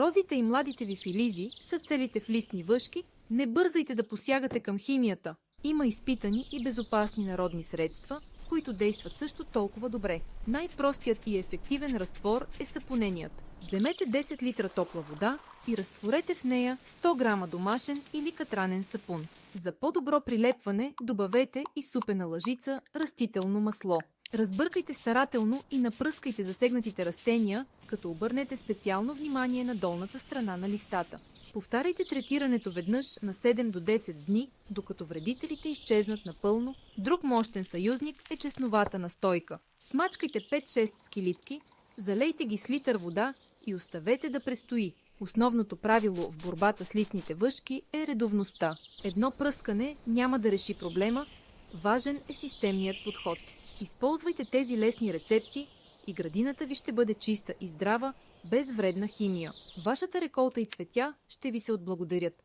Розите и младите ви филизи са целите в листни въшки. Не бързайте да посягате към химията. Има изпитани и безопасни народни средства, които действат също толкова добре. Най-простият и ефективен разтвор е сапоненият. Вземете 10 литра топла вода и разтворете в нея 100 грама домашен или катранен сапун. За по-добро прилепване добавете и супена лъжица растително масло. Разбъркайте старателно и напръскайте засегнатите растения, като обърнете специално внимание на долната страна на листата. Повтаряйте третирането веднъж на 7 до 10 дни, докато вредителите изчезнат напълно. Друг мощен съюзник е чесновата настойка. Смачкайте 5-6 скилитки, залейте ги с литър вода и оставете да престои. Основното правило в борбата с листните въшки е редовността. Едно пръскане няма да реши проблема, важен е системният подход. Използвайте тези лесни рецепти и градината ви ще бъде чиста и здрава, без вредна химия. Вашата реколта и цветя ще ви се отблагодарят.